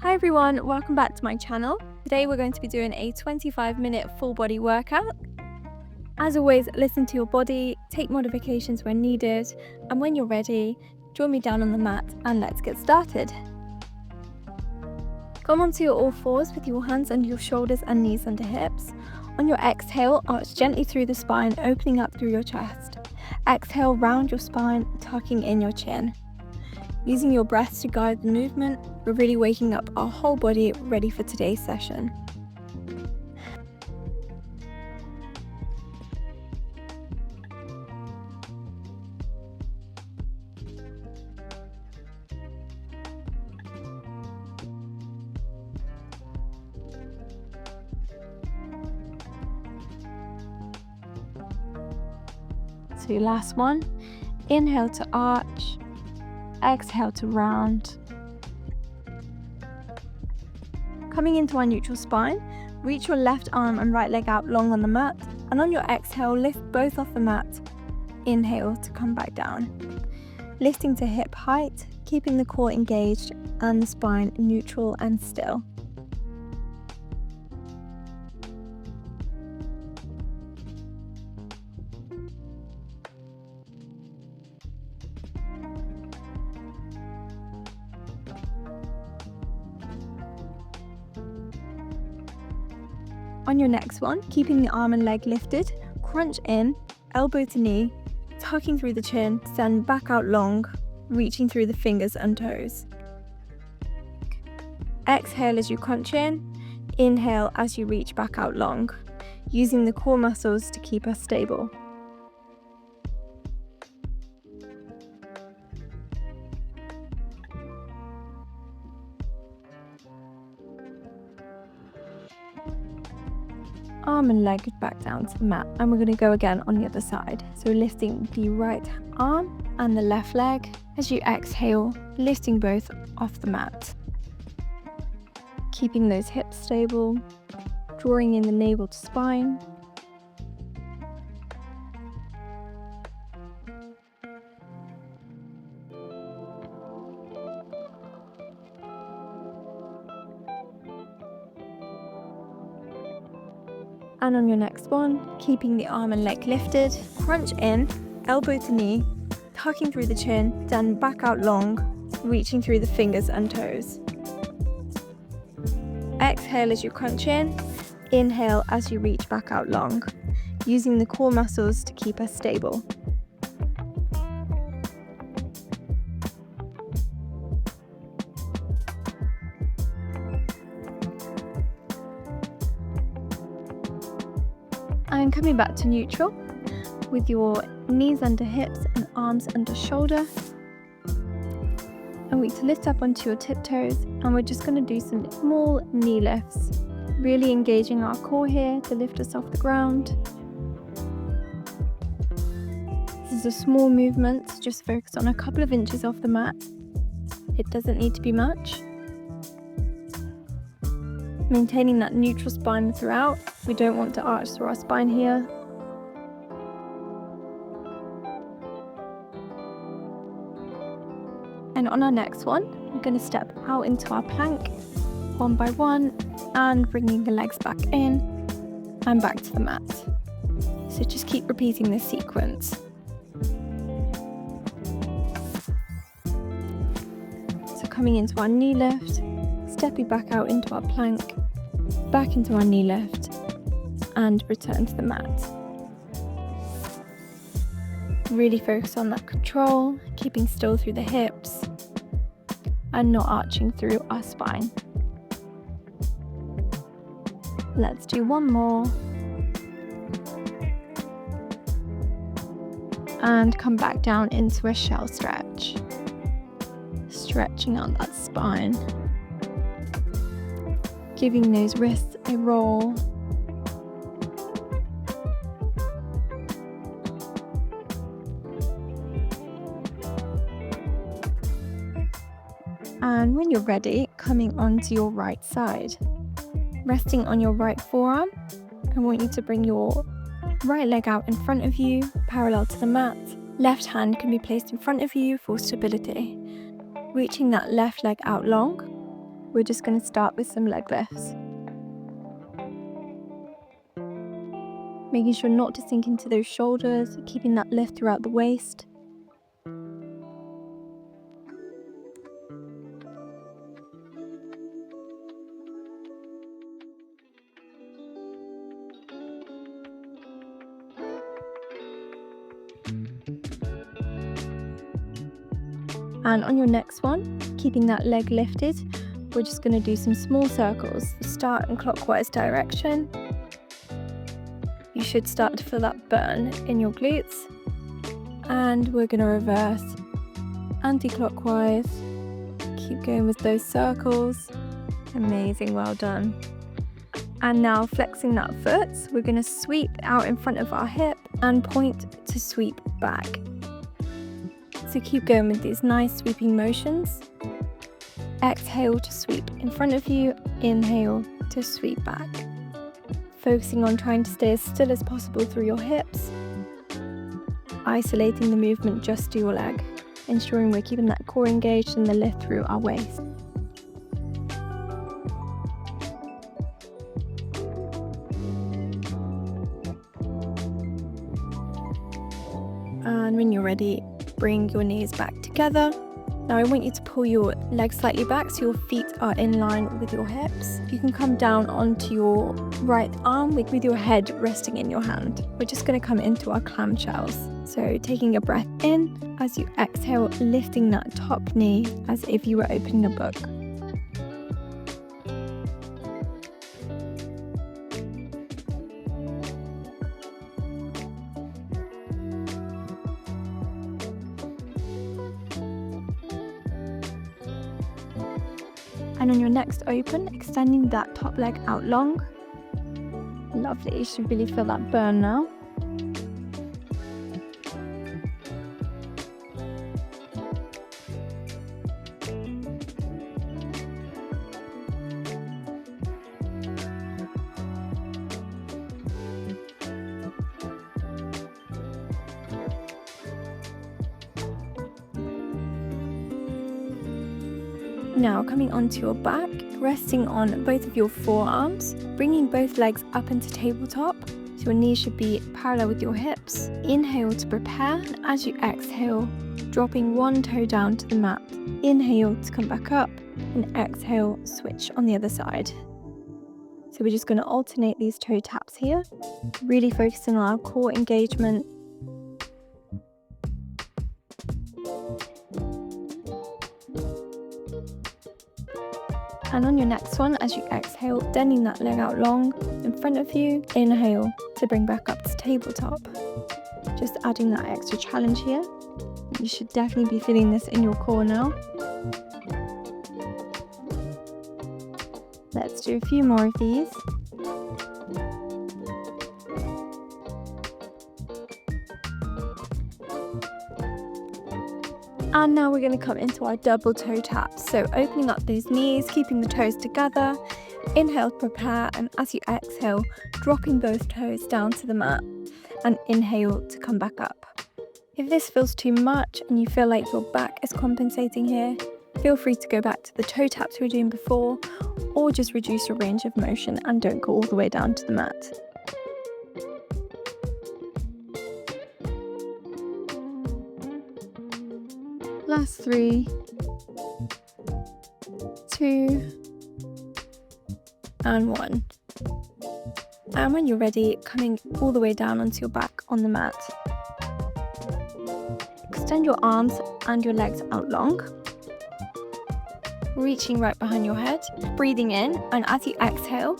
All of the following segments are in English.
Hi everyone, welcome back to my channel. Today we're going to be doing a 25-minute full body workout. As always, listen to your body, take modifications when needed, and when you're ready, join me down on the mat and let's get started. Come onto your all fours with your hands under your shoulders and knees under hips. On your exhale, arch gently through the spine, opening up through your chest. Exhale, round your spine, tucking in your chin. Using your breath to guide the movement, we're really waking up our whole body ready for today's session. So your last one, inhale to arch, exhale to round. Coming into our neutral spine, reach your left arm and right leg out long on the mat, and on your exhale, lift both off the mat. Inhale to come back down. Lifting to hip height, keeping the core engaged and the spine neutral and still. On your next one, keeping the arm and leg lifted, crunch in, elbow to knee, tucking through the chin, stand back out long, reaching through the fingers and toes. Exhale as you crunch in, inhale as you reach back out long, using the core muscles to keep us stable. Arm and leg back down to the mat, and we're going to go again on the other side. So lifting the right arm and the left leg as you exhale, lifting both off the mat. Keeping those hips stable, drawing in the navel to spine. And on your next one, keeping the arm and leg lifted, crunch in, elbow to knee, tucking through the chin, stand back out long, reaching through the fingers and toes. Exhale as you crunch in, inhale as you reach back out long, using the core muscles to keep us stable. And coming back to neutral with your knees under hips and arms under shoulder. And we to lift up onto your tiptoes, and we're just going to do some small knee lifts, really engaging our core here to lift us off the ground. This is a small movement, just focus on a couple of inches off the mat. It doesn't need to be much. Maintaining that neutral spine throughout. We don't want to arch through our spine here. And on our next one, we're going to step out into our plank one by one and bringing the legs back in and back to the mat. So just keep repeating this sequence. So coming into our knee lift, stepping back out into our plank, back into our knee lift, and return to the mat. Really focus on that control, keeping still through the hips, and not arching through our spine. Let's do one more. And come back down into a shell stretch. Stretching out that spine. Giving those wrists a roll. And when you're ready, coming onto your right side. Resting on your right forearm, I want you to bring your right leg out in front of you, parallel to the mat. Left hand can be placed in front of you for stability. Reaching that left leg out long, We're just going to start with some leg lifts. Making sure not to sink into those shoulders, keeping that lift throughout the waist. And on your next one, keeping that leg lifted, we're just going to do some small circles. Start in clockwise direction. You should start to feel that burn in your glutes. And we're going to reverse anti-clockwise. Keep going with those circles. Amazing, well done. And now flexing that foot, we're going to sweep out in front of our hip and point to sweep back. So keep going with these nice sweeping motions. Exhale to sweep in front of you, inhale to sweep back. Focusing on trying to stay as still as possible through your hips. Isolating the movement just to your leg, ensuring we're keeping that core engaged and the lift through our waist. And when you're ready, bring your knees back together. Now I want you to pull your legs slightly back so your feet are in line with your hips. You can come down onto your right arm with your head resting in your hand. We're just going to come into our clamshells. So taking a breath in, as you exhale, lifting that top knee as if you were opening a book. And on your next open, extending that top leg out long. Lovely, you should really feel that burn now. Now coming onto your back, resting on both of your forearms, bringing both legs up into tabletop, so your knees should be parallel with your hips. Inhale to prepare, and as you exhale, dropping one toe down to the mat. Inhale to come back up, and exhale, switch on the other side. So we're just going to alternate these toe taps here, really focusing on our core engagement. And on your next one, as you exhale, extending that leg out long in front of you, inhale to bring back up to tabletop. Just adding that extra challenge here. You should definitely be feeling this in your core now. Let's do a few more of these. And now we're going to come into our double toe taps. So opening up those knees, keeping the toes together. Inhale to prepare, and as you exhale, dropping both toes down to the mat. And inhale to come back up. If this feels too much and you feel like your back is compensating here, feel free to go back to the toe taps we were doing before, or just reduce your range of motion and don't go all the way down to the mat. Last 3, 2, and 1. And when you're ready, coming all the way down onto your back on the mat. Extend your arms and your legs out long. Reaching right behind your head, breathing in, and as you exhale,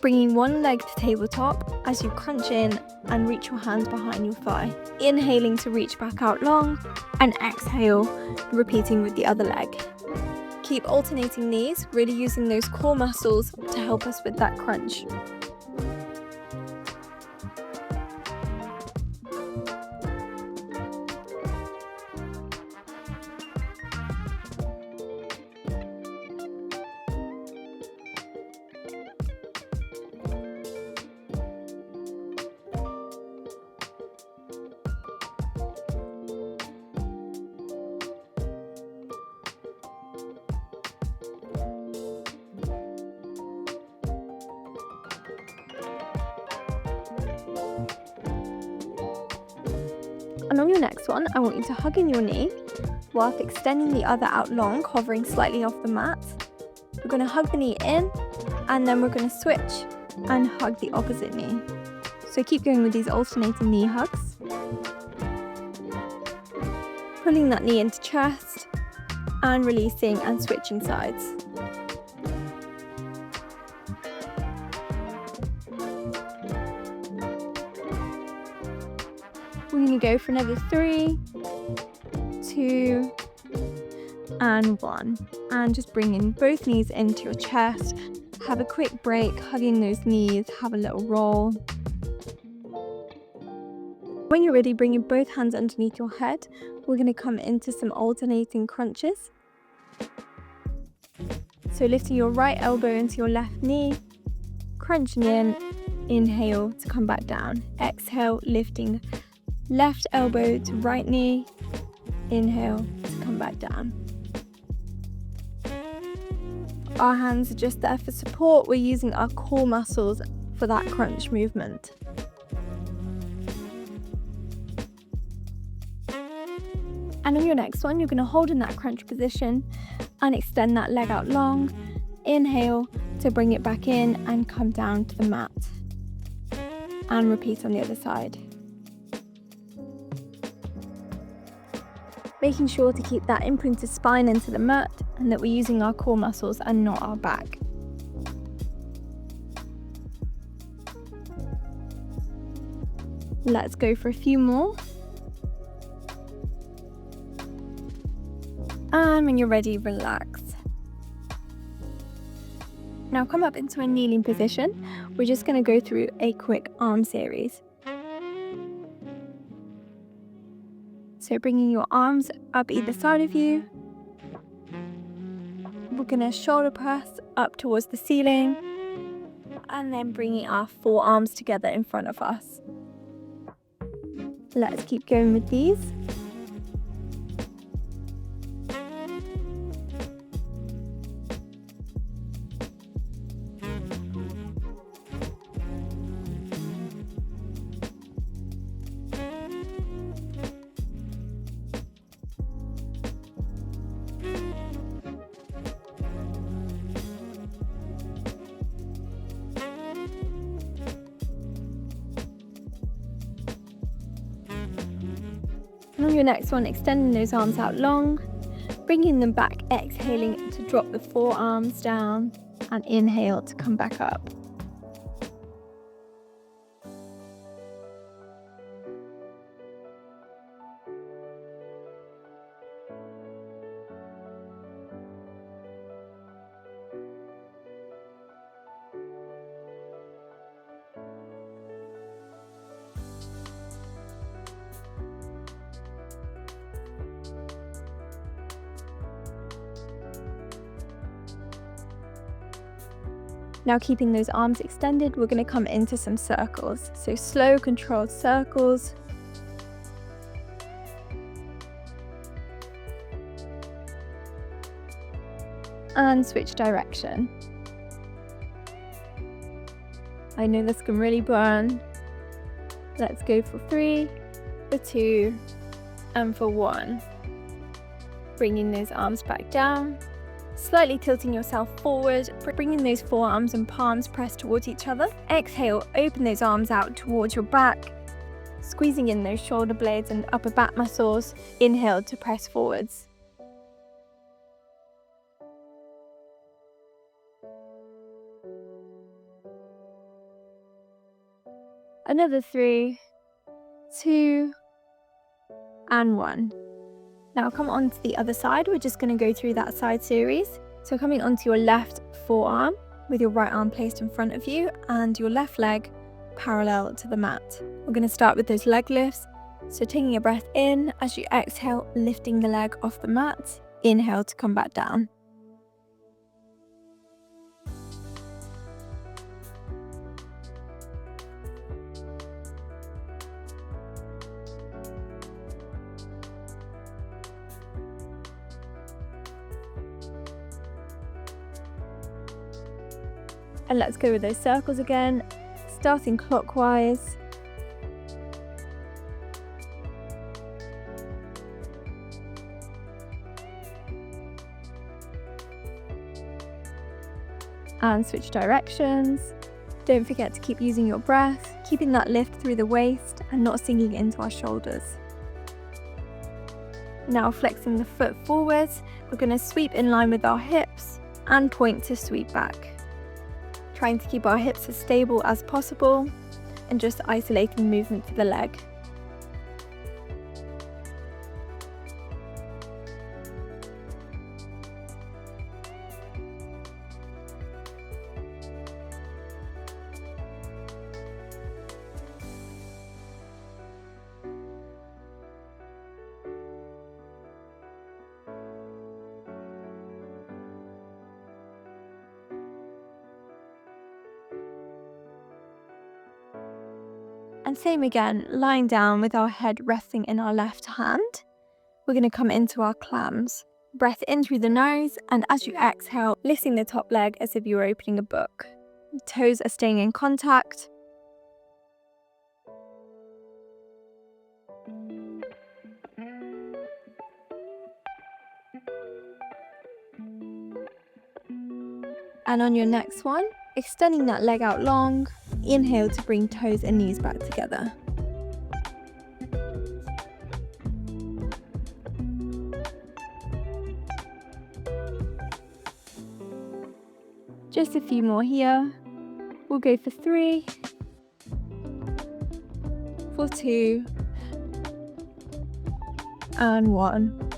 bringing one leg to tabletop as you crunch in and reach your hands behind your thigh. Inhaling to reach back out long, and exhale, repeating with the other leg. Keep alternating these, really using those core muscles to help us with that crunch. And on your next one, I want you to hug in your knee whilst extending the other out long, hovering slightly off the mat. We're going to hug the knee in, and then we're going to switch and hug the opposite knee. So keep going with these alternating knee hugs. Pulling that knee into chest and releasing and switching sides. We're going to go for another 3, 2, and 1. And just bringing both knees into your chest. Have a quick break, hugging those knees, have a little roll. When you're ready, bringing both hands underneath your head, we're going to come into some alternating crunches. So lifting your right elbow into your left knee, crunching in, inhale to come back down. Exhale, lifting left elbow to right knee, inhale to come back down. Our hands are just there for support. We're using our core muscles for that crunch movement. And on your next one, you're going to hold in that crunch position and extend that leg out long. Inhale to bring it back in and come down to the mat. And repeat on the other side. Making sure to keep that imprinted spine into the mat and that we're using our core muscles and not our back. Let's go for a few more. And when you're ready, relax. Now come up into a kneeling position. We're just going to go through a quick arm series. So bringing your arms up either side of you. We're going to shoulder press up towards the ceiling. And then bringing our forearms together in front of us. Let's keep going with these. And on your next one, extending those arms out long, bringing them back, exhaling to drop the forearms down and inhale to come back up. Now keeping those arms extended, we're going to come into some circles. So slow, controlled circles. And switch direction. I know this can really burn. Let's go for 3, for 2, and for 1. Bringing those arms back down. Slightly tilting yourself forward, bringing those forearms and palms pressed towards each other. Exhale, open those arms out towards your back, squeezing in those shoulder blades and upper back muscles. Inhale to press forwards. Another 3, 2, and 1. Now come on to the other side. We're just going to go through that side series. So coming onto your left forearm with your right arm placed in front of you and your left leg parallel to the mat. We're going to start with those leg lifts. So taking a breath in, as you exhale, lifting the leg off the mat. Inhale to come back down. And let's go with those circles again, starting clockwise. and switch directions. Don't forget to keep using your breath, keeping that lift through the waist and not sinking into our shoulders. Now flexing the foot forwards, we're going to sweep in line with our hips and point to sweep back. Trying to keep our hips as stable as possible and just isolating movement for the leg. And same again, lying down with our head resting in our left hand. We're going to come into our clams. Breath in through the nose, and as you exhale, lifting the top leg as if you were opening a book. Toes are staying in contact. And on your next one, extending that leg out long, inhale to bring toes and knees back together. Just a few more here. We'll go for 3, for 2, and 1.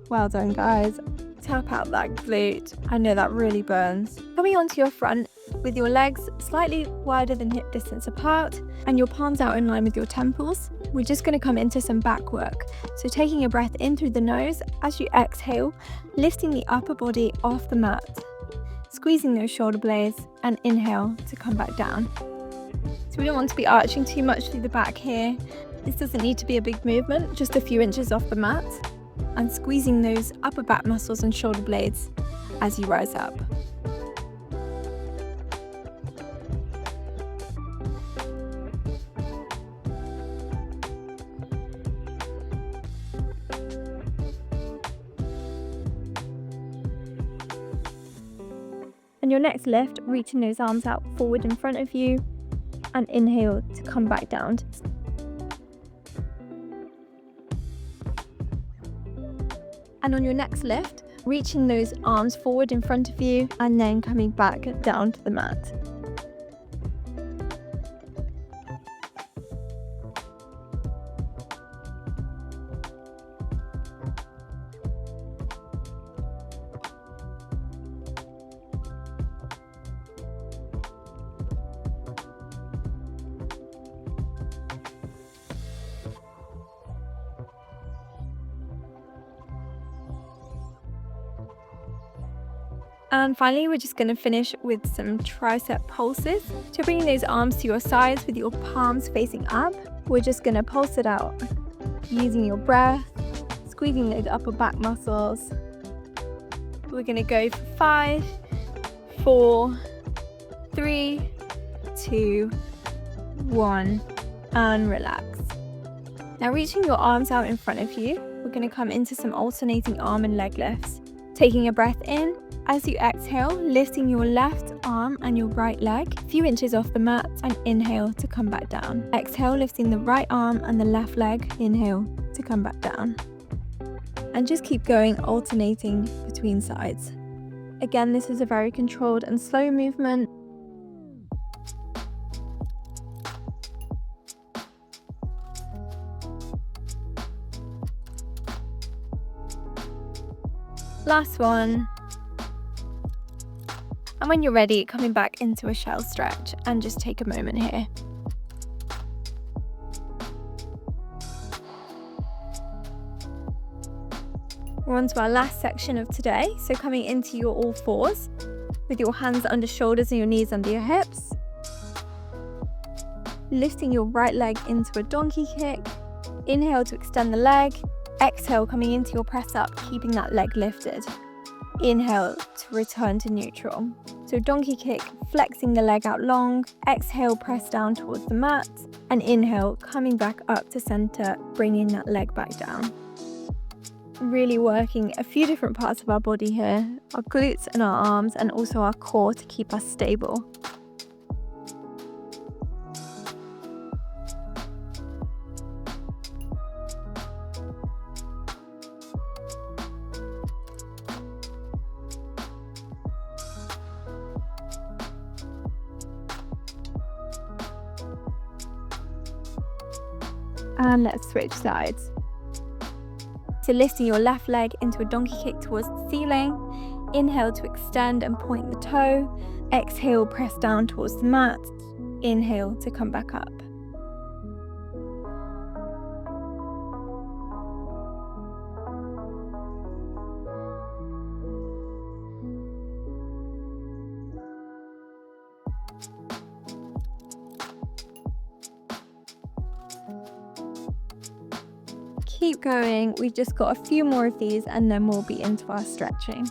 Well done, guys. Tap out that glute. I know that really burns. Coming onto your front with your legs slightly wider than hip distance apart and your palms out in line with your temples. We're just going to come into some back work. So taking a breath in through the nose as you exhale, lifting the upper body off the mat, squeezing those shoulder blades, and inhale to come back down. So we don't want to be arching too much through the back here. This doesn't need to be a big movement, just a few inches off the mat, and squeezing those upper back muscles and shoulder blades as you rise up. And your next lift, reaching those arms out forward in front of you, and inhale to come back down. And on your next lift, reaching those arms forward in front of you and then coming back down to the mat. And finally, we're just going to finish with some tricep pulses. So bringing those arms to your sides with your palms facing up, we're just going to pulse it out using your breath, squeezing those upper back muscles. We're going to go for 5, 4, 3, 2, 1, and relax. Now reaching your arms out in front of you, we're going to come into some alternating arm and leg lifts. Taking a breath in. As you exhale, lifting your left arm and your right leg a few inches off the mat, and inhale to come back down. Exhale, lifting the right arm and the left leg, inhale to come back down. And just keep going, alternating between sides. Again, this is a very controlled and slow movement. Last one. And when you're ready, coming back into a shell stretch, and just take a moment here. We're on to our last section of today. So coming into your all fours with your hands under shoulders and your knees under your hips. Lifting your right leg into a donkey kick. Inhale to extend the leg. Exhale, coming into your press up, keeping that leg lifted. Inhale to return to neutral. So donkey kick, flexing the leg out long. Exhale, press down towards the mat. And inhale, coming back up to center, bringing that leg back down. really working a few different parts of our body here, our glutes and our arms, and also our core to keep us stable. And let's switch sides. So lifting your left leg into a donkey kick towards the ceiling. Inhale to extend and point the toe. Exhale, press down towards the mat. Inhale to come back up. Keep going, we've just got a few more of these and then we'll be into our stretching.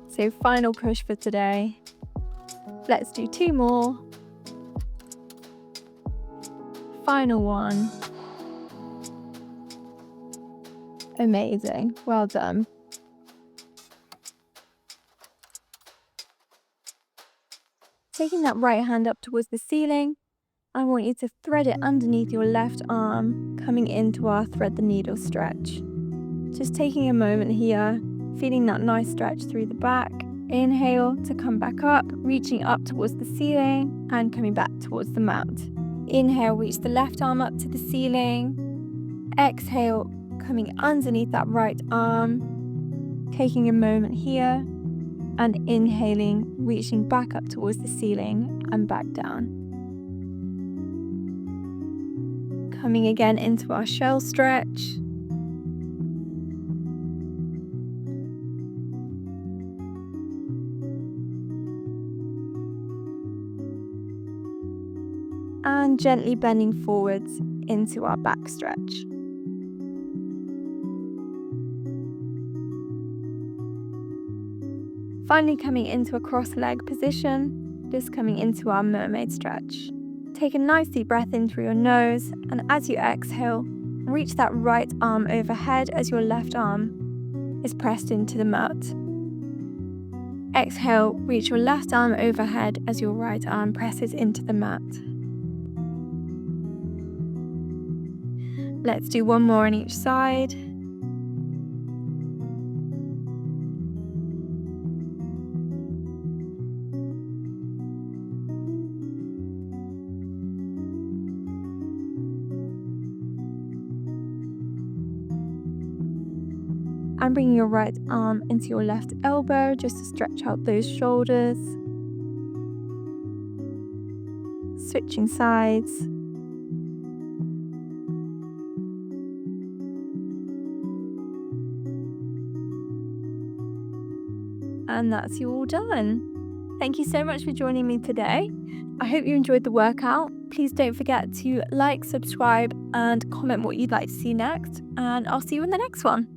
So final push for today. Let's do 2 more. Final one. Amazing, well done. Taking that right hand up towards the ceiling, I want you to thread it underneath your left arm, coming into our thread the needle stretch. Just taking a moment here, feeling that nice stretch through the back. Inhale to come back up, reaching up towards the ceiling and coming back towards the mat. Inhale, reach the left arm up to the ceiling. Exhale, coming underneath that right arm, taking a moment here and inhaling, reaching back up towards the ceiling and back down. Coming again into our shell stretch. And gently bending forwards into our back stretch. Finally coming into a cross-leg position, just coming into our mermaid stretch. Take a nice deep breath in through your nose, and as you exhale, reach that right arm overhead as your left arm is pressed into the mat. Exhale, reach your left arm overhead as your right arm presses into the mat. Let's do 1 more on each side. And bringing your right arm into your left elbow just to stretch out those shoulders. Switching sides. And that's you all done. Thank you so much for joining me today. I hope you enjoyed the workout. Please don't forget to like, subscribe, and comment what you'd like to see next. And I'll see you in the next one.